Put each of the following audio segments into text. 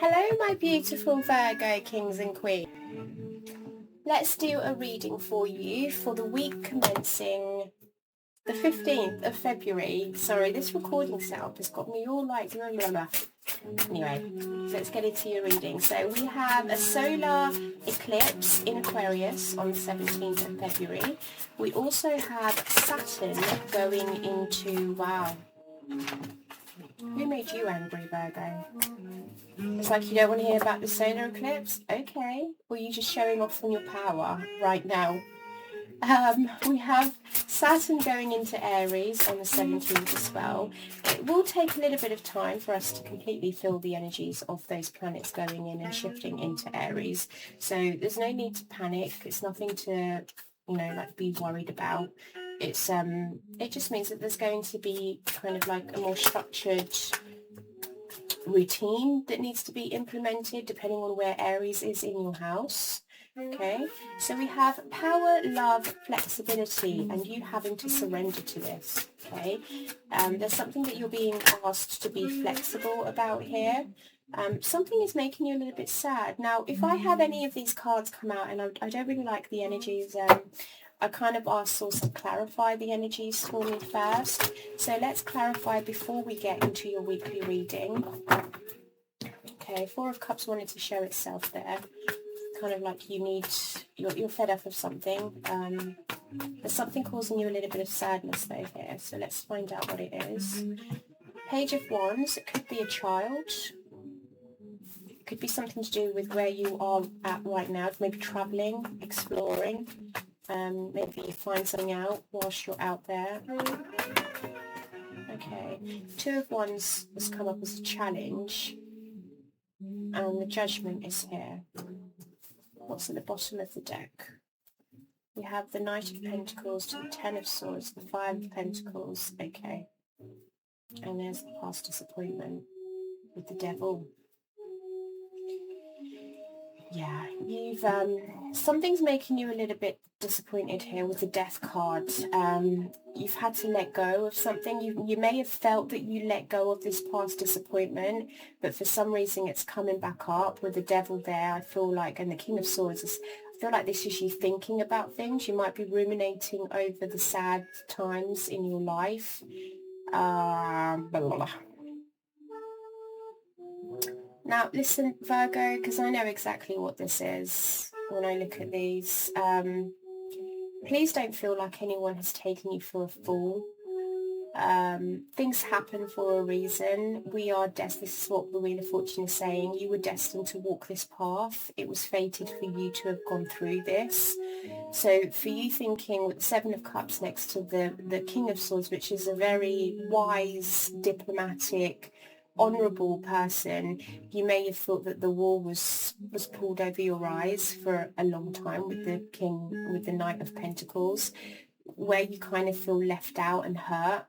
Hello my beautiful Virgo kings and queens. Let's do a reading for you for the week commencing the 15th of February. Sorry, this recording setup has got me all like blah, blah, blah. Anyway, let's get into your reading. So we have a solar eclipse in Aquarius on the 17th of February. We also have Saturn going into, wow, who made you angry, Virgo? It's like you don't want to hear about the solar eclipse? Okay. Or you just showing off on your power right now? We have Saturn going into Aries on the 17th as well. It will take a little bit of time for us to completely feel the energies of those planets going in and shifting into Aries. So there's no need to panic. It's nothing to, like be worried about. It's it just means that there's going to be kind of like a more structured routine that needs to be implemented depending on where Aries is in your house. Okay, so we have power, love, flexibility, and you having to surrender to this. Okay, there's something that you're being asked to be flexible about here. Something is making you a little bit sad. Now, if I have any of these cards come out and I don't really like the energies, I kind of ask Source to clarify the energies for me first. So let's clarify before we get into your weekly reading. Okay, Four of Cups wanted to show itself there. Kind of like you're fed up of something. There's something causing you a little bit of sadness though here. So let's find out what it is. Page of Wands, it could be a child. It could be something to do with where you are at right now. Maybe traveling, exploring. Maybe you find something out whilst you're out there. Okay, Two of Wands has come up as a challenge, and the Judgment is here. What's at the bottom of the deck? We have the Knight of Pentacles to the Ten of Swords, the Five of Pentacles. Okay, and there's the past disappointment with the Devil. Yeah, you've something's making you a little bit disappointed here with the Death card. You've had to let go of something. You may have felt that you let go of this past disappointment, but for some reason it's coming back up with the Devil there. I feel like, and the King of Swords is, I feel like this is you thinking about things. You might be ruminating over the sad times in your life. Blah, blah, blah. Now, listen, Virgo, because I know exactly what this is when I look at these. Please don't feel like anyone has taken you for a fool. Things happen for a reason. We are destined, this is what the Wheel of Fortune is saying, you were destined to walk this path. It was fated for you to have gone through this. So for you thinking with the Seven of Cups next to the King of Swords, which is a very wise, diplomatic, honourable person, you may have thought that the wool was pulled over your eyes for a long time with the Knight of Pentacles, where you kind of feel left out and hurt.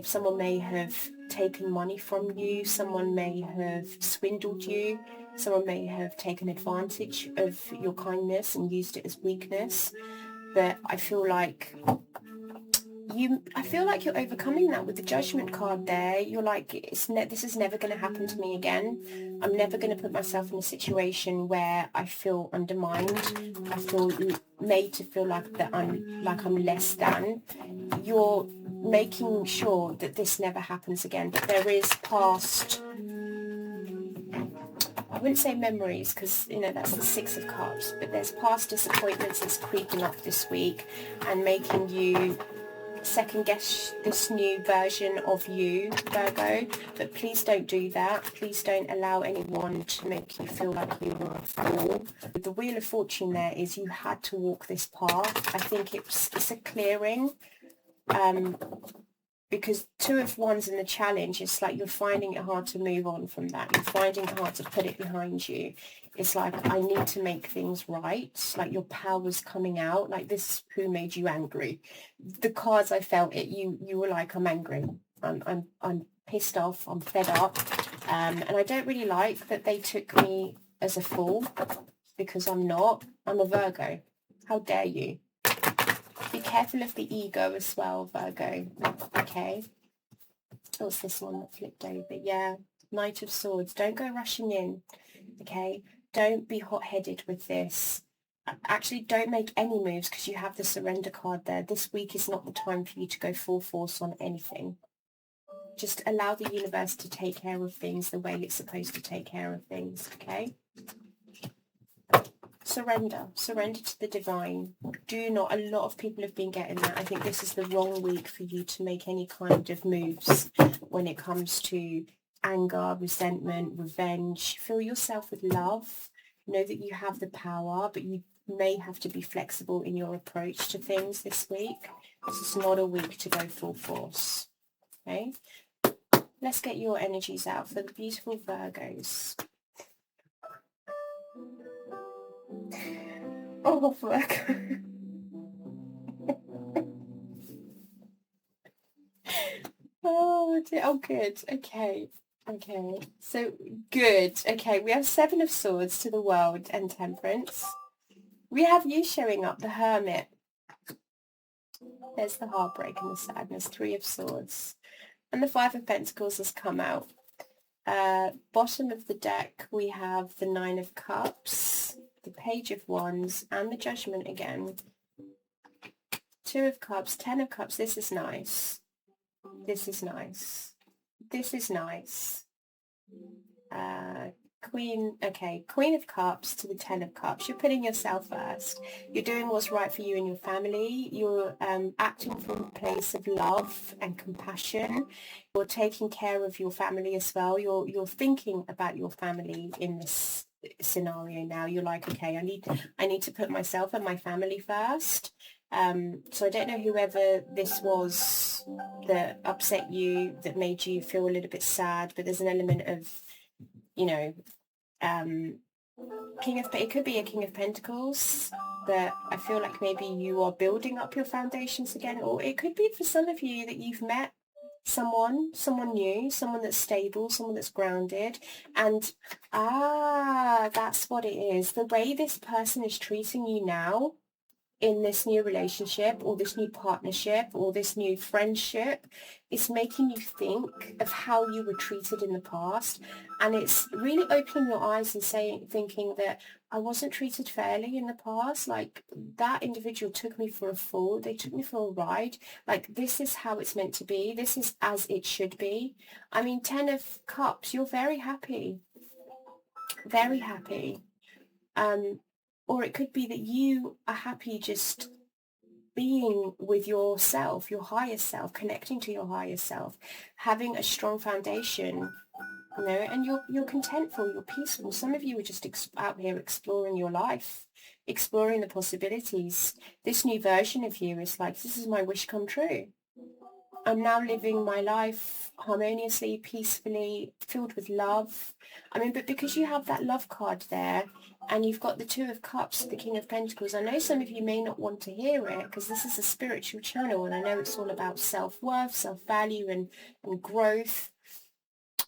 Someone may have taken money from you, someone may have swindled you, someone may have taken advantage of your kindness and used it as weakness. But I feel like you're overcoming that with the Judgment card there. You're like, this is never going to happen to me again. I'm never going to put myself in a situation where I feel undermined. I feel made to feel like that I'm less than. You're making sure that this never happens again. But there is past, I wouldn't say memories, because that's the Six of Cups, but there's past disappointments that's creeping up this week and making you second guess this new version of you, Virgo. But please don't do that. Please don't allow anyone to make you feel like you are a fool. The Wheel of Fortune there is you had to walk this path. I think it's a clearing, because Two of Wands in the challenge, it's like you're finding it hard to move on from that. You're finding it hard to put it behind you. It's like, I need to make things right. Like your power's coming out. Like this, who made you angry? The cards I felt it, you were like, I'm angry. I'm pissed off. I'm fed up. And I don't really like that they took me as a fool, because I'm not. I'm a Virgo. How dare you? Be careful of the ego as well, Virgo. Okay. What's this one that flipped over? Yeah. Knight of Swords. Don't go rushing in, okay? Don't be hot-headed with this. Actually, don't make any moves because you have the surrender card there. This week is not the time for you to go full force on anything. Just allow the universe to take care of things the way it's supposed to take care of things, okay? Surrender to the divine. Do not, a lot of people have been getting that. I think this is the wrong week for you to make any kind of moves when it comes to anger, resentment, revenge. Fill yourself with love. Know that you have the power, but you may have to be flexible in your approach to things this week. This is not a week to go full force, okay? Let's get your energies out for the beautiful Virgos. Oh, Virgo. Oh, dear. Oh, good. Okay. Okay. So, good. Okay, we have Seven of Swords to the World and Temperance. We have you showing up, the Hermit. There's the heartbreak and the sadness. Three of Swords. And the Five of Pentacles has come out. Bottom of the deck, we have the Nine of Cups, the Page of Wands, and the Judgment again. Two of Cups, Ten of Cups. This is nice. This is nice. This is nice. Queen of Cups to the Ten of Cups. You're putting yourself first. You're doing what's right for you and your family. You're acting from a place of love and compassion. You're taking care of your family as well. You're thinking about your family in this scenario now. You're like, okay, I need to put myself and my family first. So I don't know whoever this was that upset you, that made you feel a little bit sad, but there's an element of, you know, it could be a King of Pentacles, but I feel like maybe you are building up your foundations again, or it could be for some of you that you've met someone new, someone that's stable, someone that's grounded, and that's what it is. The way this person is treating you now in this new relationship or this new partnership or this new friendship, it's making you think of how you were treated in the past, and it's really opening your eyes and thinking that I wasn't treated fairly in the past. Like, that individual took me for a fool. They took me for a ride. Like, this is how it's meant to be. This is as it should be. I mean, Ten of Cups, you're very happy. Very happy. Or it could be that you are happy just being with yourself, your higher self, connecting to your higher self, having a strong foundation, you know, and you're contentful, you're peaceful. Some of you are just out here exploring your life, exploring the possibilities. This new version of you is like, this is my wish come true. I'm now living my life harmoniously, peacefully, filled with love. I mean, but because you have that love card there and you've got the Two of Cups, the King of Pentacles, I know some of you may not want to hear it because this is a spiritual channel and I know it's all about self-worth, self-value and growth,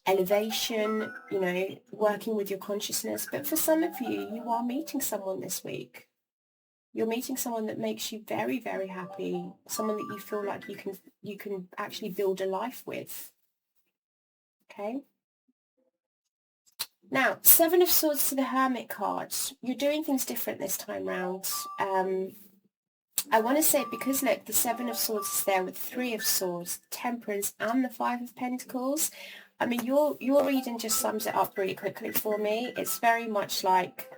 elevation, you know, working with your consciousness. But for some of you, you are meeting someone this week. You're meeting someone that makes you very, very happy, someone that you feel like you can actually build a life with. Okay? Now, Seven of Swords to the Hermit card. You're doing things different this time round. I want to say, because look, the Seven of Swords is there with Three of Swords, Temperance, and the Five of Pentacles. I mean, your reading just sums it up really quickly for me. It's very much like,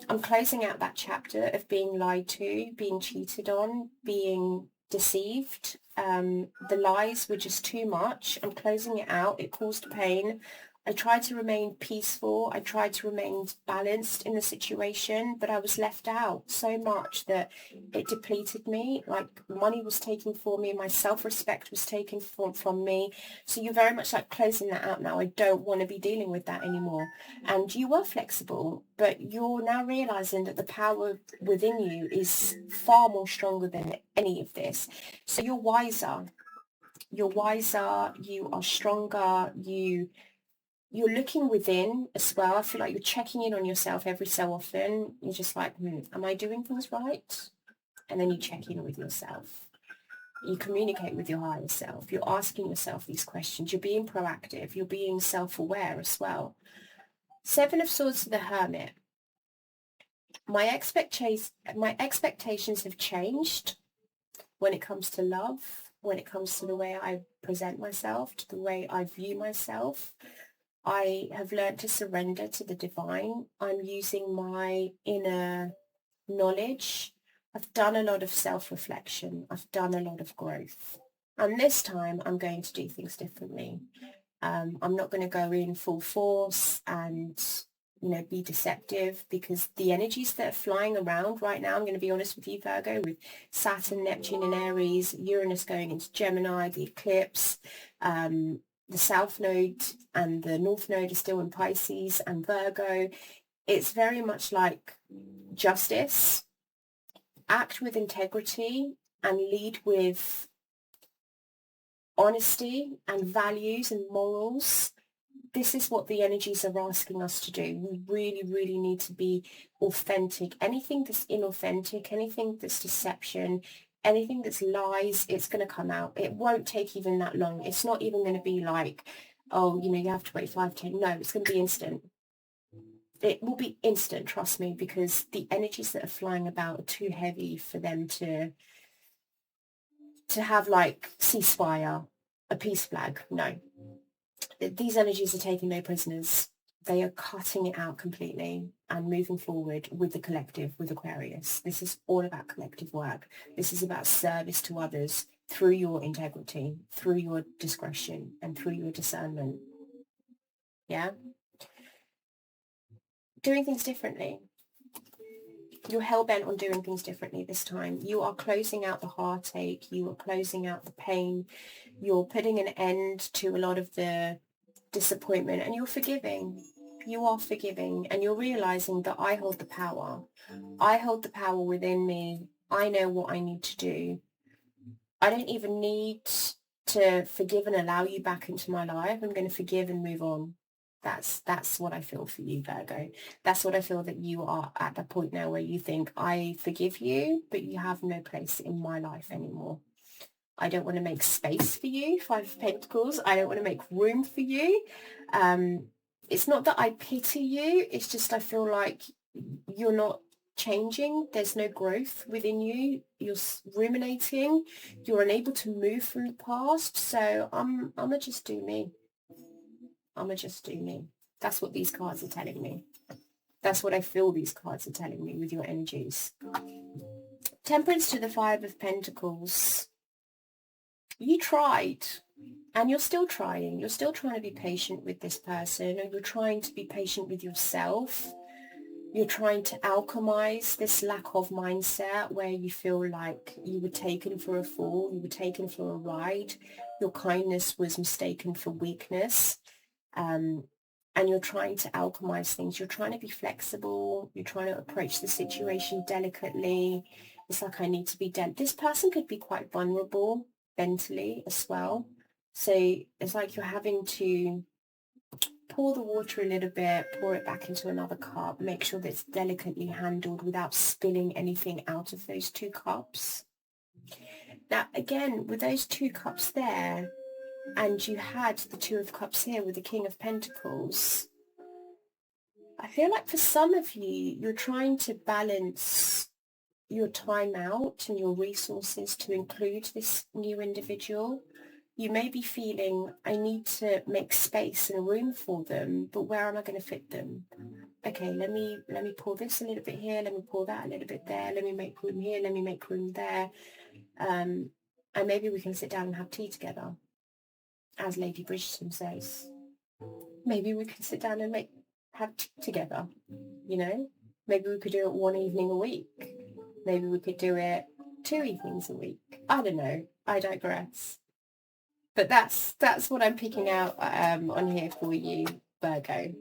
I'm closing out that chapter of being lied to, being cheated on, being deceived. The lies were just too much. I'm closing it out. It caused pain. I tried to remain peaceful. I tried to remain balanced in the situation, but I was left out so much that it depleted me. Like, money was taken from me. My self-respect was taken from me. So you're very much like closing that out now. I don't want to be dealing with that anymore. And you were flexible, but you're now realizing that the power within you is far more stronger than any of this. So you're wiser. You're wiser. You are stronger. You're looking within as well. I feel like you're checking in on yourself every so often. You're just like, am I doing things right? And then you check in with yourself. You communicate with your higher self. You're asking yourself these questions. You're being proactive. You're being self-aware as well. Seven of Swords to the Hermit. My expectations have changed when it comes to love, when it comes to the way I present myself, to the way I view myself. I have learned to surrender to the divine. I'm using my inner knowledge. I've done a lot of self-reflection. I've done a lot of growth. And this time I'm going to do things differently. I'm not going to go in full force and, be deceptive, because the energies that are flying around right now, I'm going to be honest with you, Virgo, with Saturn, Neptune in Aries, Uranus going into Gemini, the eclipse, the South Node and the North Node are still in Pisces and Virgo. It's very much like justice, act with integrity and lead with honesty and values and morals. This is what the energies are asking us to do. We really, really need to be authentic. Anything that's inauthentic, anything that's deception, anything that's lies, it's going to come out. It won't take even that long. It's not even going to be like, oh, you have to wait 5-10. No, it's going to be instant. It will be instant, trust me, because the energies that are flying about are too heavy for them to have like ceasefire, a peace flag. No. These energies are taking no prisoners. They are cutting it out completely and moving forward with the collective, with Aquarius. This is all about collective work. This is about service to others through your integrity, through your discretion, and through your discernment. Yeah? Doing things differently. You're hell-bent on doing things differently this time. You are closing out the heartache. You are closing out the pain. You're putting an end to a lot of the disappointment, and you're forgiving. You are forgiving, and you're realizing that I hold the power. I hold the power within me. I know what I need to do. I don't even need to forgive and allow you back into my life. I'm going to forgive and move on. That's what I feel for you, Virgo. That's what I feel, that you are at the point now where you think, I forgive you, but you have no place in my life anymore. I don't want to make space for you, Five of Pentacles. I don't want to make room for you. It's not that I pity you. It's just I feel like you're not changing. There's no growth within you. You're ruminating. You're unable to move from the past. So I'm going to just do me. I'm going to just do me. That's what these cards are telling me. That's what I feel these cards are telling me with your energies. Temperance to the Five of Pentacles. You tried, and you're still trying. You're still trying to be patient with this person, or you're trying to be patient with yourself. You're trying to alchemize this lack of mindset where you feel like you were taken for a fall, you were taken for a ride. Your kindness was mistaken for weakness. And you're trying to alchemize things. You're trying to be flexible. You're trying to approach the situation delicately. It's like, I need to be this person could be quite vulnerable mentally as well. So it's like you're having to pour the water a little bit, pour it back into another cup, make sure that it's delicately handled without spilling anything out of those two cups. Now, again, with those two cups there, and you had the Two of Cups here with the King of Pentacles, I feel like for some of you, you're trying to balance your time out and your resources to include this new individual. You may be feeling, I need to make space and room for them, but where am I going to fit them? Okay, let me pour this a little bit here, let me pour that a little bit there, let me make room here, let me make room there. And maybe we can sit down and have tea together. As Lady Bridgerton says, maybe we could sit down and have tea together, Maybe we could do it one evening a week. Maybe we could do it 2 evenings a week. I don't know. I digress. But that's what I'm picking out on here for you, Virgo.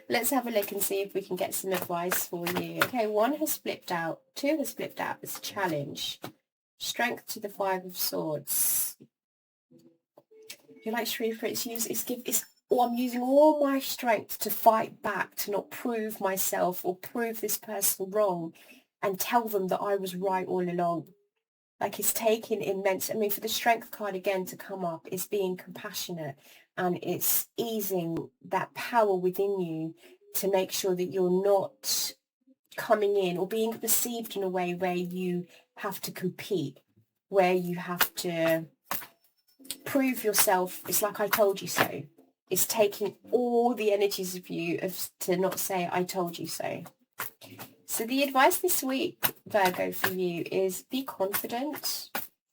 Let's have a look and see if we can get some advice for you. Okay, 1 has flipped out. 2 has flipped out. It's a challenge. Strength to the 5 of Swords. You're like, Sheriffa, I'm using all my strength to fight back, to not prove myself or prove this person wrong and tell them that I was right all along. Like it's taking immense, I mean, for the strength card again to come up, it's being compassionate and it's easing that power within you to make sure that you're not coming in or being perceived in a way where you have to compete, where you have to prove yourself. It's like I told you so. It's taking all the energies of you to not say I told you so. So the advice this week, Virgo, for you is be confident,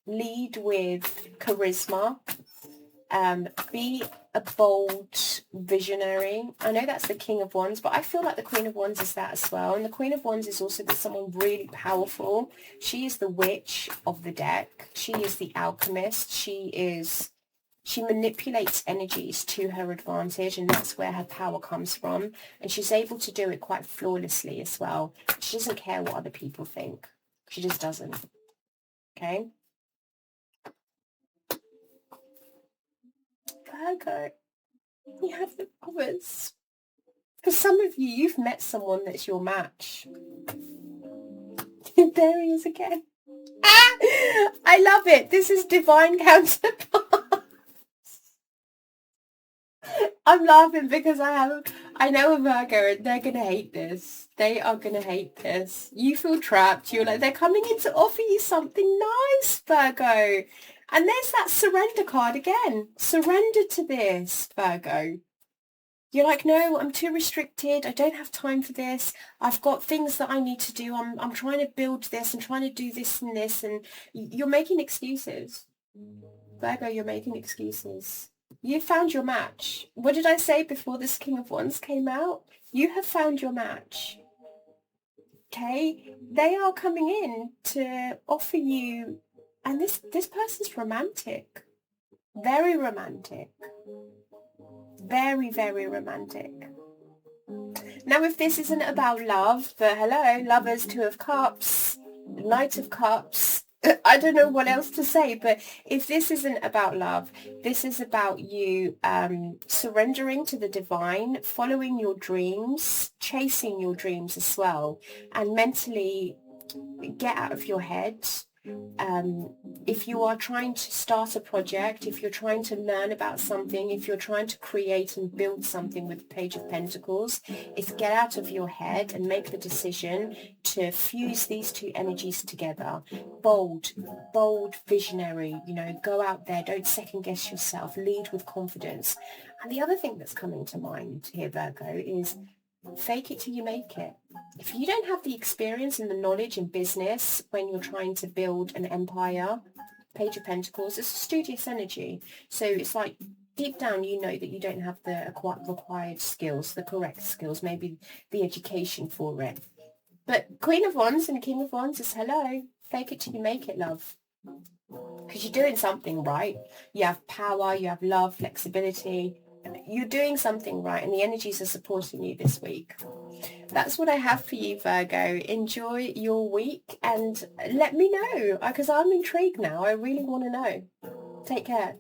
lead with charisma, be a bold visionary. I know that's the King of Wands, but I feel like the Queen of Wands is that as well. And the Queen of Wands is also someone really powerful. She is the witch of the deck. She is the alchemist. She manipulates energies to her advantage, and that's where her power comes from. And she's able to do it quite flawlessly as well. She doesn't care what other people think. She just doesn't. Okay? Virgo, we have the Lovers. For some of you, you've met someone that's your match. There he is again. Ah! I love it. This is divine counterpart. I'm laughing because I know a Virgo and they're going to hate this. They are going to hate this. You feel trapped. You're like, they're coming in to offer you something nice, Virgo. And there's that surrender card again. Surrender to this, Virgo. You're like, no, I'm too restricted. I don't have time for this. I've got things that I need to do. I'm trying to build this. I'm trying to do this and this. And you're making excuses. Virgo, you're making excuses. You found your match. What did I say before this King of Wands came out? You have found your match. Okay? They are coming in to offer you, and this person's romantic. Very romantic. Very, very romantic. Now, if this isn't about love, but hello, Lovers, Two of Cups, Knight of Cups, I don't know what else to say, but if this isn't about love, this is about you surrendering to the divine, following your dreams, chasing your dreams as well, and mentally get out of your head. If you are trying to start a project, if you're trying to learn about something, if you're trying to create and build something with the Page of Pentacles, it's get out of your head and make the decision to fuse these two energies together. Bold, visionary, go out there, don't second guess yourself, lead with confidence. And the other thing that's coming to mind here, Virgo, is fake it till you make it. If you don't have the experience and the knowledge in business when you're trying to build an empire, Page of Pentacles, it's a studious energy. So it's like deep down you know that you don't have the required skills, the correct skills, maybe the education for it. But Queen of Wands and King of Wands is hello. Fake it till you make it, love. Because you're doing something right. You have power, you have love, flexibility. You're doing something right and the energies are supporting you this week. That's what I have for you, Virgo. Enjoy your week and let me know because I'm intrigued now. I really want to know. Take care.